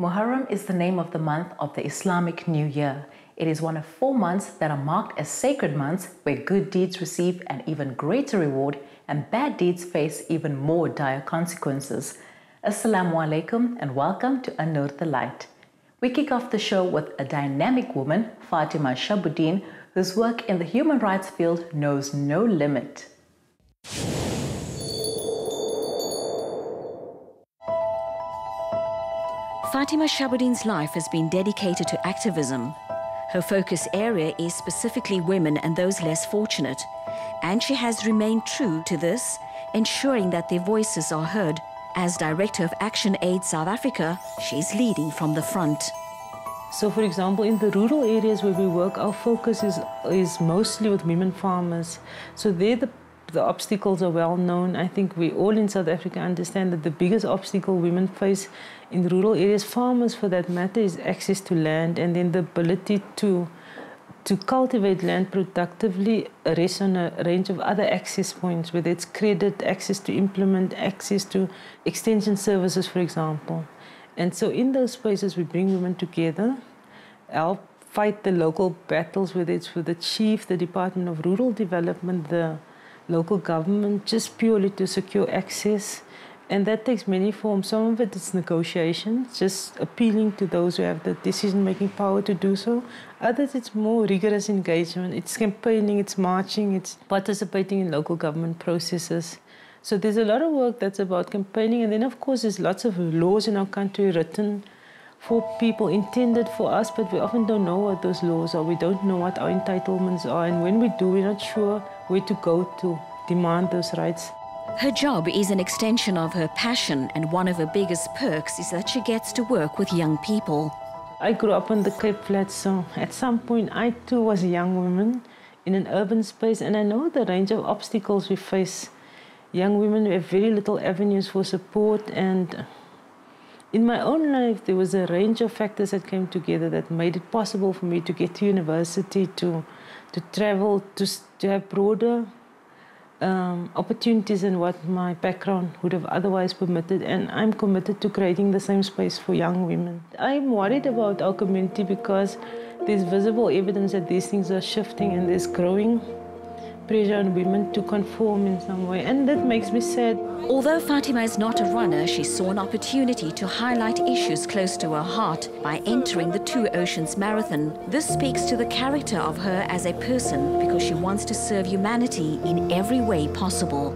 Muharram is the name of the month of the Islamic New Year. It is one of 4 months that are marked as sacred months where good deeds receive an even greater reward and bad deeds face even more dire consequences. Assalamu alaikum and welcome to An Nur the Light. We kick off the show with a dynamic woman, Fatima Shabodien, whose work in the human rights field knows no limit. Fatima Shabodien's life has been dedicated to activism. Her focus area is specifically women and those less fortunate, and she has remained true to this, ensuring that their voices are heard. As Director of ActionAId South Africa, she is leading from the front. So, for example, in the rural areas where we work, our focus is mostly with women farmers. So there the obstacles are well known. I think we all in South Africa understand that the biggest obstacle women face in rural areas, farmers for that matter, is access to land, and then the ability to cultivate land productively rests on a range of other access points, whether it's credit, access to implement, access to extension services, for example. And so in those spaces, we bring women together, help fight the local battles, whether it's with the chief, the Department of Rural Development, the local government, just purely to secure access. And that takes many forms. Some of it is negotiations, just appealing to those who have the decision-making power to do so. Others, it's more rigorous engagement. It's campaigning, it's marching, it's participating in local government processes. So there's a lot of work that's about campaigning. And then, of course, there's lots of laws in our country written for people, intended for us, but we often don't know what those laws are. We don't know what our entitlements are. And when we do, we're not sure where to go to demand those rights. Her job is an extension of her passion, and one of her biggest perks is that she gets to work with young people. I grew up on the Cape Flats, so at some point I too was a young woman in an urban space, and I know the range of obstacles we face. Young women have very little avenues for support, and in my own life there was a range of factors that came together that made it possible for me to get to university, to travel, to have broader opportunities than what my background would have otherwise permitted, and I'm committed to creating the same space for young women. I'm worried about our community because there's visible evidence that these things are shifting, and there's growing pressure on women to conform in some way, and that makes me sad. Although Fatima is not a runner, she saw an opportunity to highlight issues close to her heart by entering the Two Oceans Marathon. This speaks to the character of her as a person because she wants to serve humanity in every way possible.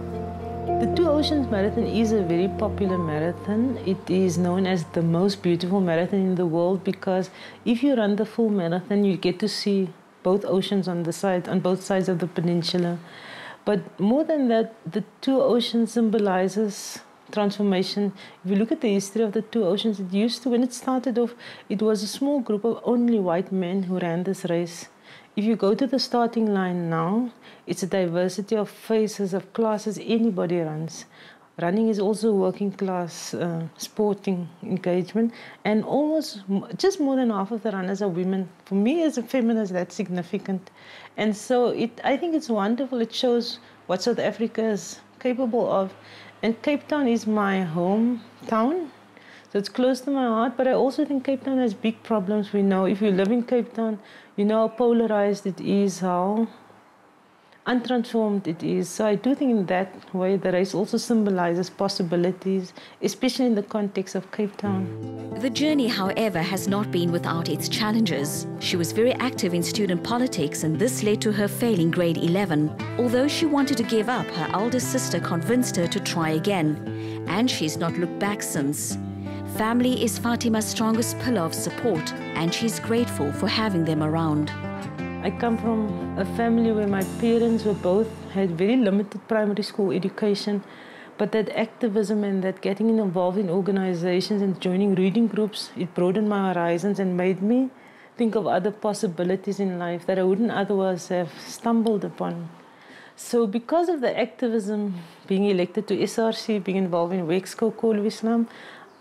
The Two Oceans Marathon is a very popular marathon. It is known as the most beautiful marathon in the world because if you run the full marathon, you get to see both oceans on both sides of the peninsula. But more than that, the two oceans symbolizes transformation. If you look at the history of the two oceans, when it started off, it was a small group of only white men who ran this race. If you go to the starting line now, it's a diversity of faces, of classes, anybody runs. Running is also working class sporting engagement, and just more than half of the runners are women. For me as a feminist, that's significant. And so I think it's wonderful. It shows what South Africa is capable of. And Cape Town is my hometown, so it's close to my heart, but I also think Cape Town has big problems. We know if you live in Cape Town, you know how polarized it is, how untransformed it is. So I do think in that way the race also symbolizes possibilities, especially in the context of Cape Town. The journey, however, has not been without its challenges. She was very active in student politics, and this led to her failing grade 11. Although she wanted to give up, her elder sister convinced her to try again, and she's not looked back since. Family is Fatima's strongest pillar of support, and she's grateful for having them around. I come from a family where my parents had very limited primary school education. But that activism and that getting involved in organizations and joining reading groups, it broadened my horizons and made me think of other possibilities in life that I wouldn't otherwise have stumbled upon. So because of the activism, being elected to SRC, being involved in Wexco Call of Islam,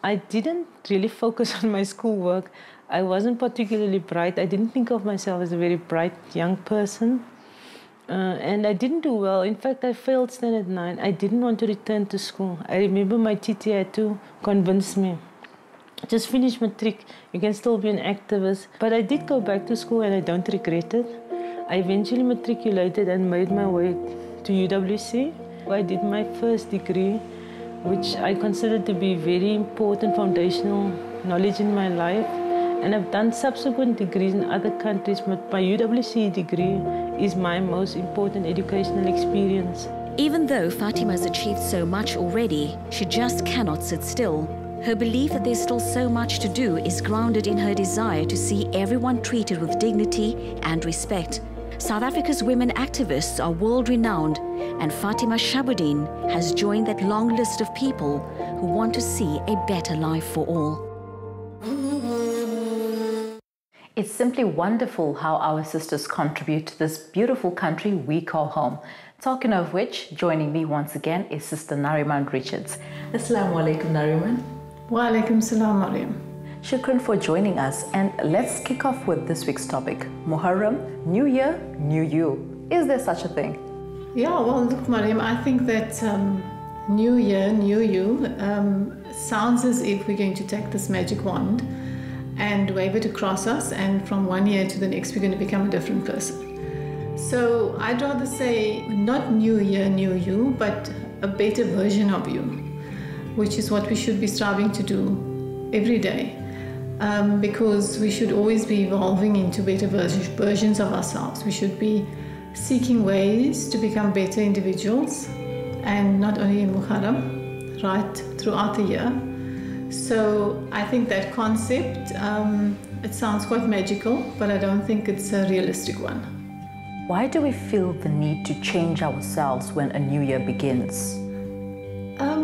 I didn't really focus on my schoolwork. I wasn't particularly bright. I didn't think of myself as a very bright young person. And I didn't do well. In fact, I failed standard 9. I didn't want to return to school. I remember my teacher had to convince me, just finish matric, you can still be an activist. But I did go back to school and I don't regret it. I eventually matriculated and made my way to UWC. I did my first degree, which I consider to be very important foundational knowledge in my life. And I've done subsequent degrees in other countries, but my UWC degree is my most important educational experience. Even though Fatima has achieved so much already, she just cannot sit still. Her belief that there's still so much to do is grounded in her desire to see everyone treated with dignity and respect. South Africa's women activists are world-renowned, and Fatima Shabodien has joined that long list of people who want to see a better life for all. It's simply wonderful how our sisters contribute to this beautiful country we call home. Talking of which, joining me once again is Sister Narriman Richards. Assalamu alaikum, Narriman. Wa alaikum salam, Mariam. Shukran for joining us, and let's kick off with this week's topic. Muharram, New Year, New You. Is there such a thing? Yeah, well, look, Mariam, I think that New Year, New You sounds as if we're going to take this magic wand and wave it across us, and from one year to the next we're going to become a different person. So I'd rather say not New Year, New You, but a better version of you, which is what we should be striving to do every day, because we should always be evolving into better versions of ourselves. We should be seeking ways to become better individuals, and not only in Muharram, right throughout the year. So I think that concept, it sounds quite magical, but I don't think it's a realistic one. Why do we feel the need to change ourselves when a new year begins?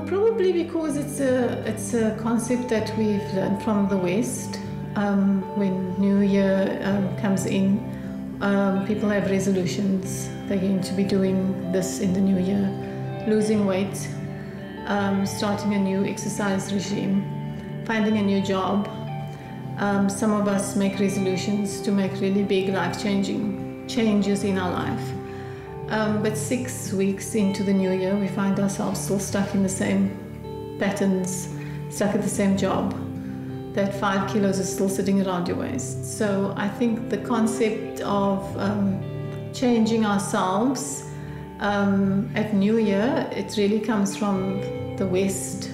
Probably because it's a concept that we've learned from the West. When New Year comes in, people have resolutions. They're going to be doing this in the new year, losing weight, starting a new exercise regime, finding a new job. Some of us make resolutions to make really big life-changing changes in our life. But 6 weeks into the new year, we find ourselves still stuck in the same patterns, stuck at the same job. That 5 kilos is still sitting around your waist. So I think the concept of changing ourselves at New Year, it really comes from the West,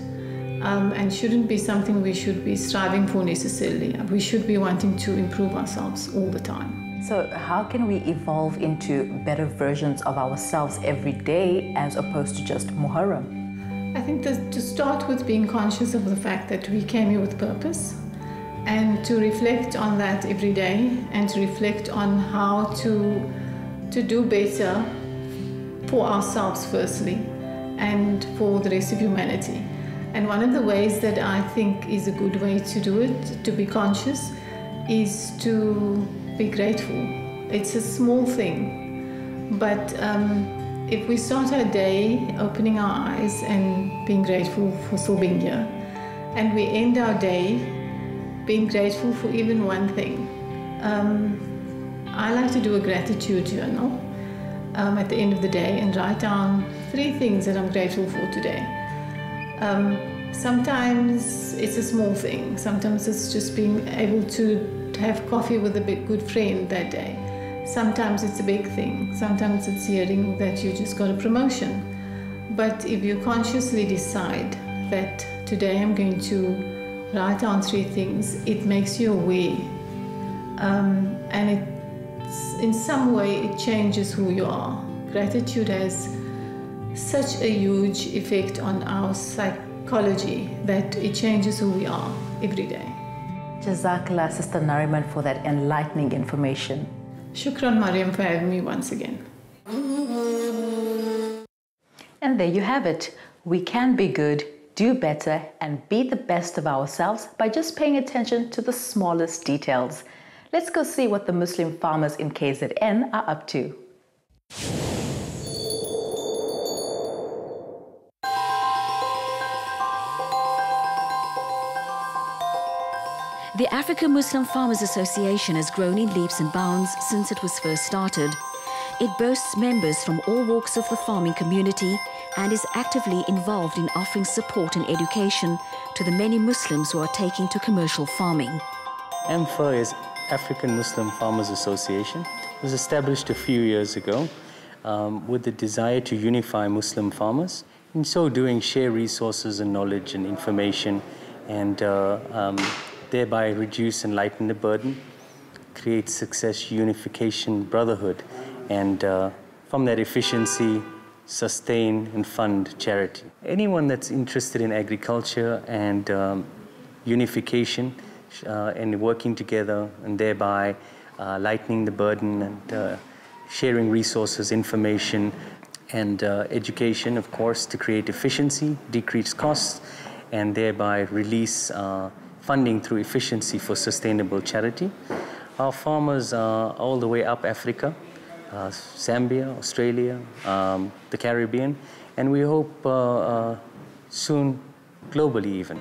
and shouldn't be something we should be striving for necessarily. We should be wanting to improve ourselves all the time. So how can we evolve into better versions of ourselves every day as opposed to just Muharram? I think that to start with being conscious of the fact that we came here with purpose, and to reflect on that every day, and to reflect on how to do better for ourselves firstly, and for the rest of humanity. And one of the ways that I think is a good way to do it, to be conscious, is to be grateful. It's a small thing, but if we start our day opening our eyes and being grateful for still being here, and we end our day being grateful for even one thing. I like to do a gratitude journal at the end of the day and write down 3 things that I'm grateful for today. Sometimes it's a small thing. Sometimes it's just being able to have coffee with a good friend that day. Sometimes it's a big thing. Sometimes it's hearing that you just got a promotion. But if you consciously decide that today I'm going to write down 3 things, it makes you aware. And in some way it changes who you are. Gratitude has such a huge effect on our psychology that it changes who we are every day. Jazakallah, Sister Narriman, for that enlightening information. Shukran, Mariam, for having me once again. And there you have it. We can be good, do better, and be the best of ourselves by just paying attention to the smallest details. Let's go see what the Muslim farmers in KZN are up to. The African Muslim Farmers Association has grown in leaps and bounds since it was first started. It boasts members from all walks of the farming community and is actively involved in offering support and education to the many Muslims who are taking to commercial farming. AMFA is African Muslim Farmers Association. It was established a few years ago with the desire to unify Muslim farmers. In so doing, share resources and knowledge and information, and thereby reduce and lighten the burden, create success, unification, brotherhood, and from that efficiency, sustain and fund charity. Anyone that's interested in agriculture and unification and working together and thereby lightening the burden and sharing resources, information, and education, of course, to create efficiency, decrease costs, and thereby release funding through efficiency for sustainable charity. Our farmers are all the way up Africa, Zambia, Australia, the Caribbean, and we hope soon globally even.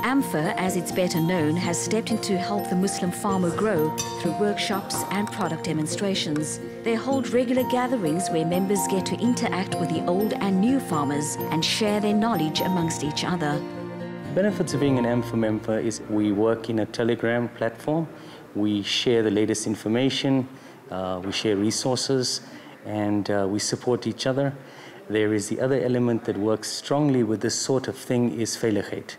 AMFA, as it's better known, has stepped in to help the Muslim farmer grow through workshops and product demonstrations. They hold regular gatherings where members get to interact with the old and new farmers and share their knowledge amongst each other. Benefits of being an AMFA member is we work in a Telegram platform. We share the latest information, we share resources, and we support each other. There is the other element that works strongly with this sort of thing is veiligheid.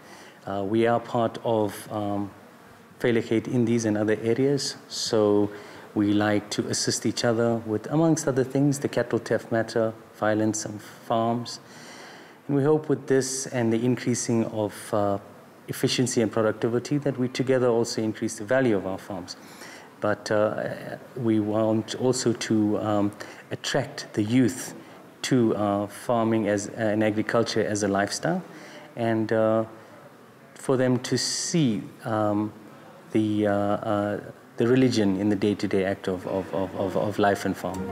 We are part of veiligheid in these and other areas, so we like to assist each other with, amongst other things, the cattle theft matter, violence on farms. And we hope with this and the increasing of efficiency and productivity that we together also increase the value of our farms. But we want also to attract the youth to farming and agriculture as a lifestyle, and for them to see the religion in the day-to-day act of life and farming.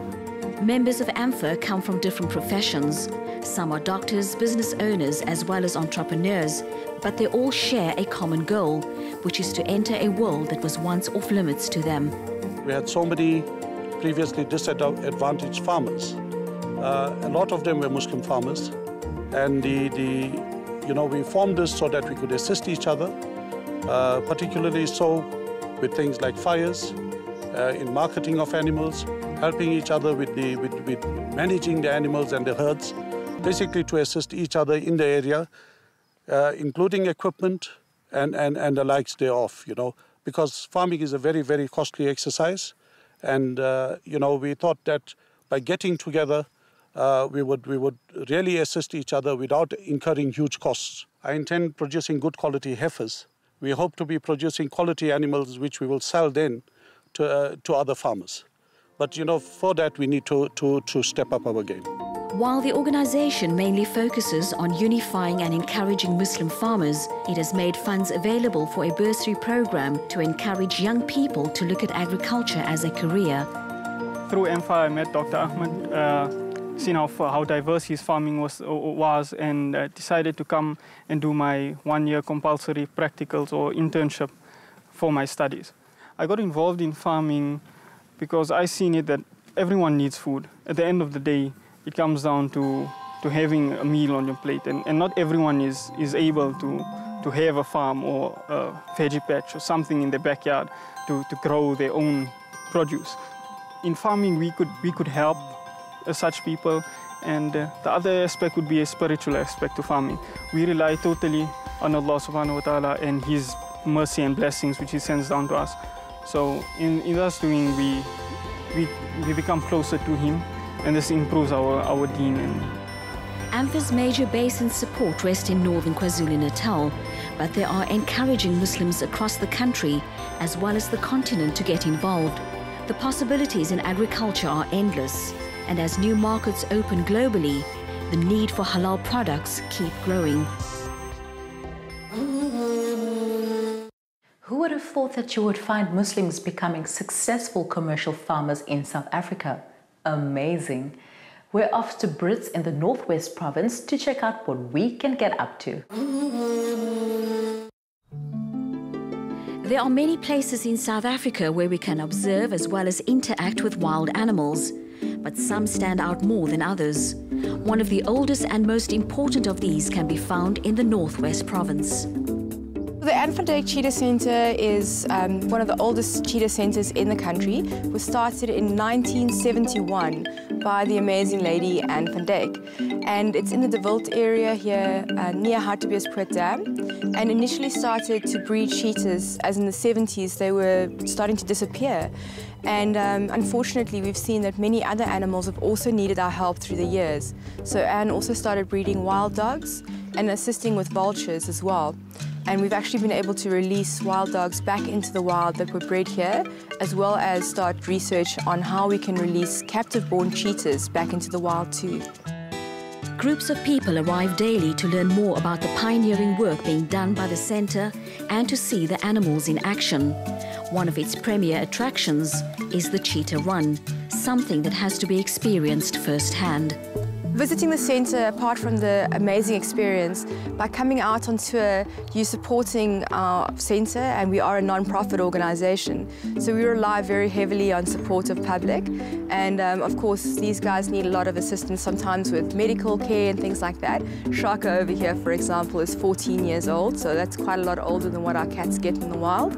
Members of AMFA come from different professions. Some are doctors, business owners, as well as entrepreneurs, but they all share a common goal, which is to enter a world that was once off limits to them. We had so many previously disadvantaged farmers. A lot of them were Muslim farmers, and we formed this so that we could assist each other, particularly so with things like fires, in marketing of animals, helping each other with managing the animals and the herds, basically to assist each other in the area, including equipment and the likes thereof, because farming is a very, very costly exercise. And, we thought that by getting together, we would really assist each other without incurring huge costs. I intend producing good quality heifers. We hope to be producing quality animals which we will sell then to other farmers. But, for that we need to step up our game. While the organization mainly focuses on unifying and encouraging Muslim farmers, it has made funds available for a bursary program to encourage young people to look at agriculture as a career. Through AMFA, I met Dr. Ahmed, seen how diverse his farming was, and decided to come and do my one-year compulsory practicals or internship for my studies. I got involved in farming because I seen it that everyone needs food. At the end of the day, it comes down to having a meal on your plate, and not everyone is able to have a farm or a veggie patch or something in their backyard to grow their own produce. In farming, we could help such people, and the other aspect would be a spiritual aspect to farming. We rely totally on Allah subhanahu wa ta'ala and His mercy and blessings which He sends down to us. So in thus doing, we become closer to Him, and this improves our deen. AMFA's major base and support rest in northern KwaZulu-Natal, but there are encouraging Muslims across the country as well as the continent to get involved. The possibilities in agriculture are endless, and as new markets open globally, the need for halal products keep growing. Who would have thought that you would find Muslims becoming successful commercial farmers in South Africa? Amazing. We're off to Brits in the Northwest Province to check out what we can get up to. There are many places in South Africa where we can observe as well as interact with wild animals, but some stand out more than others. One of the oldest and most important of these can be found in the Northwest Province. The An Nur Cheetah Centre is one of the oldest cheetah centres in the country. It was started in 1971 by the amazing lady Anne van Dyk. And it's in the De Wild area here near Hartbeespoort Dam, and initially started to breed cheetahs as in the 70s they were starting to disappear. And unfortunately we've seen that many other animals have also needed our help through the years. So Anne also started breeding wild dogs and assisting with vultures as well. And we've actually been able to release wild dogs back into the wild that were bred here, as well as start research on how we can release captive-born cheetahs back into the wild too. Groups of people arrive daily to learn more about the pioneering work being done by the centre and to see the animals in action. One of its premier attractions is the Cheetah Run, something that has to be experienced firsthand. Visiting the centre, apart from the amazing experience, by coming out on tour, you're supporting our centre, and we are a non-profit organisation. So we rely very heavily on support of public, and of course these guys need a lot of assistance sometimes with medical care and things like that. Shaka over here, for example, is 14 years old, so that's quite a lot older than what our cats get in the wild.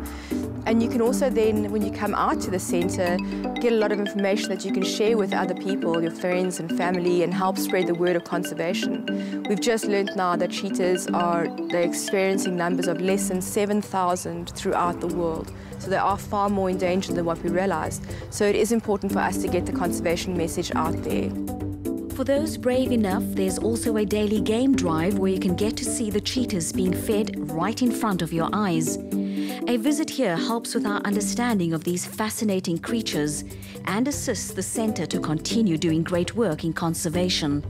And you can also then, when you come out to the centre, get a lot of information that you can share with other people, your friends and family, and help spread the word of conservation. We've just learned now that cheetahs they're experiencing numbers of less than 7,000 throughout the world. So they are far more endangered than what we realised. So it is important for us to get the conservation message out there. For those brave enough, there's also a daily game drive where you can get to see the cheetahs being fed right in front of your eyes. A visit here helps with our understanding of these fascinating creatures and assists the centre to continue doing great work in conservation.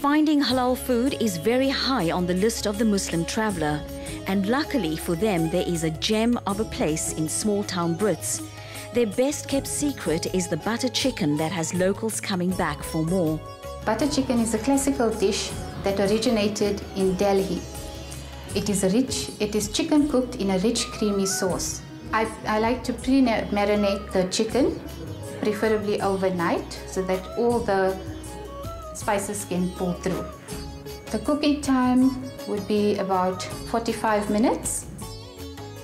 Finding halal food is very high on the list of the Muslim traveller, and luckily for them there is a gem of a place in small-town Brits. Their best-kept secret is the butter chicken that has locals coming back for more. Butter chicken is a classical dish that originated in Delhi. It is chicken cooked in a rich, creamy sauce. I like to pre-marinate the chicken, preferably overnight, so that all the spices can pull through. The cooking time would be about 45 minutes.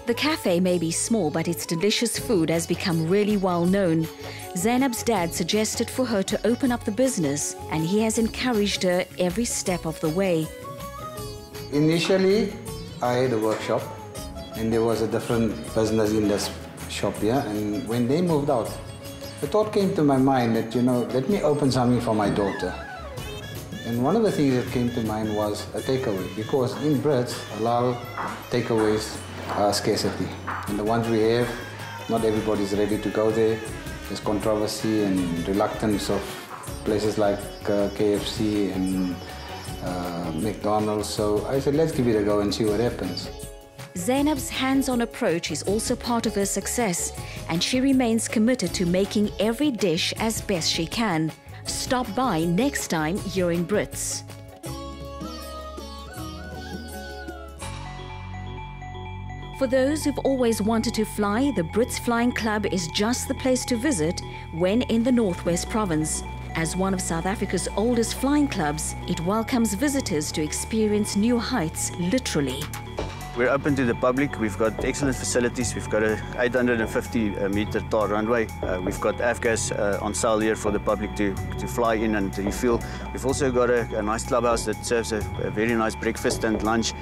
The cafe may be small, but its delicious food has become really well known. Zainab's dad suggested for her to open up the business, and he has encouraged her every step of the way. Initially, I had a workshop, and there was a different business in this shop here. And when they moved out, the thought came to my mind that, let me open something for my daughter. And one of the things that came to mind was a takeaway, because in Brits, halal takeaways are scarcity. And the ones we have, not everybody's ready to go there. There's controversy and reluctance of places like KFC and McDonald's, so I said, let's give it a go and see what happens. Zainab's hands-on approach is also part of her success, and she remains committed to making every dish as best she can. Stop by next time you're in Brits. For those who've always wanted to fly, the Brits Flying Club is just the place to visit when in the Northwest Province. As one of South Africa's oldest flying clubs, it welcomes visitors to experience new heights, literally. We're open to the public. We've got excellent facilities. We've got a 850-meter tall runway. We've got AFGAS on sale here for the public to fly in and to refuel. We've also got a nice clubhouse that serves a very nice breakfast and lunch.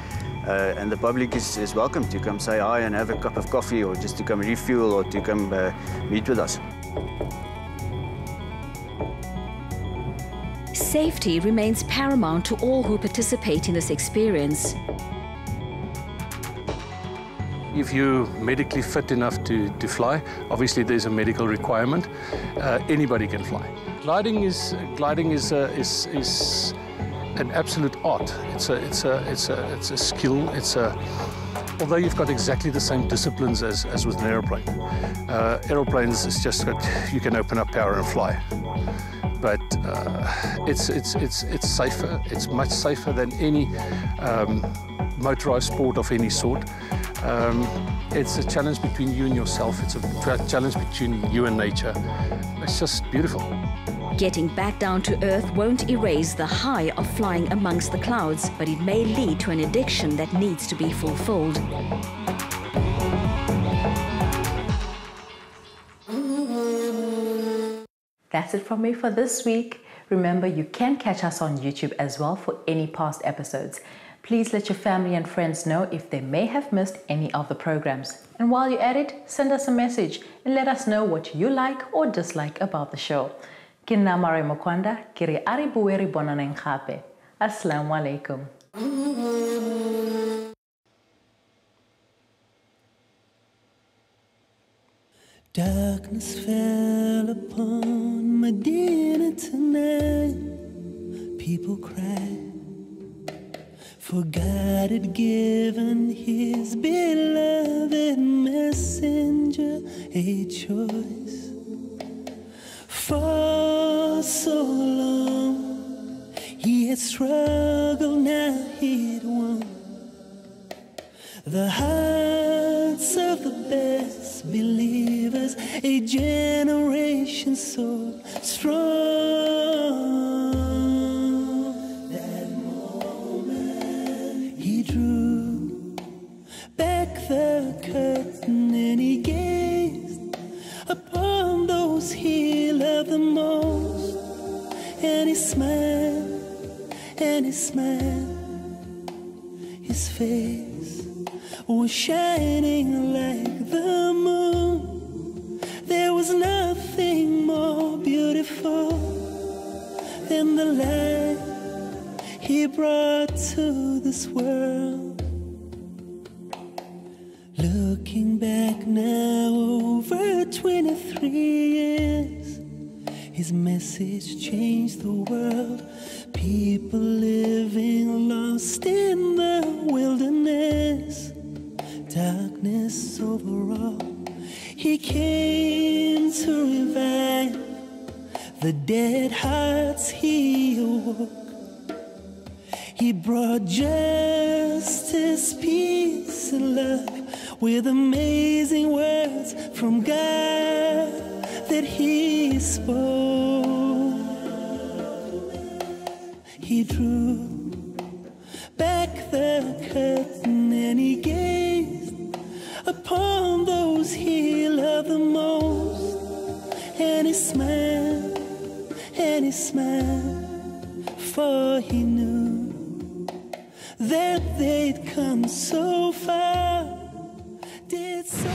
And the public is welcome to come say hi and have a cup of coffee, or just to come refuel, or to come meet with us. Safety remains paramount to all who participate in this experience. If you're medically fit enough to fly, obviously there's a medical requirement. Anybody can fly. Gliding is an absolute art. It's a skill. Although you've got exactly the same disciplines as with an aeroplane. Aeroplanes is just that you can open up power and fly. But it's safer. It's much safer than any motorized sport of any sort. It's a challenge between you and yourself. It's a challenge between you and nature. It's just beautiful. Getting back down to earth won't erase the high of flying amongst the clouds, but it may lead to an addiction that needs to be fulfilled. That's it from me for this week. Remember, you can catch us on YouTube as well for any past episodes. Please let your family and friends know if they may have missed any of the programs. And while you're at it, send us a message and let us know what you like or dislike about the show. Kinna mare mokwanda, kiri ari buweri bonanen khape. Assalamu alaikum. Darkness fell upon Medina tonight. People cried, for God had given his beloved messenger a choice. For so long he had struggled, now he had won the hearts of the best believers, a generation so strong. That moment he drew back the curtain and he gazed upon those he loved the most, and he smiled, and he smiled. His face was shining like the moon. There was nothing more beautiful than the light he brought to this world. Looking back now over 23 years, his message changed the world. People living lost in the wilderness, darkness overall. He came to revive the dead hearts he awoke. He brought justice, peace, and love with amazing words from God that he spoke. He drew back the curtain and he gazed upon those he loved the most, and he smiled, and he smiled, for he knew that they'd come so far, did so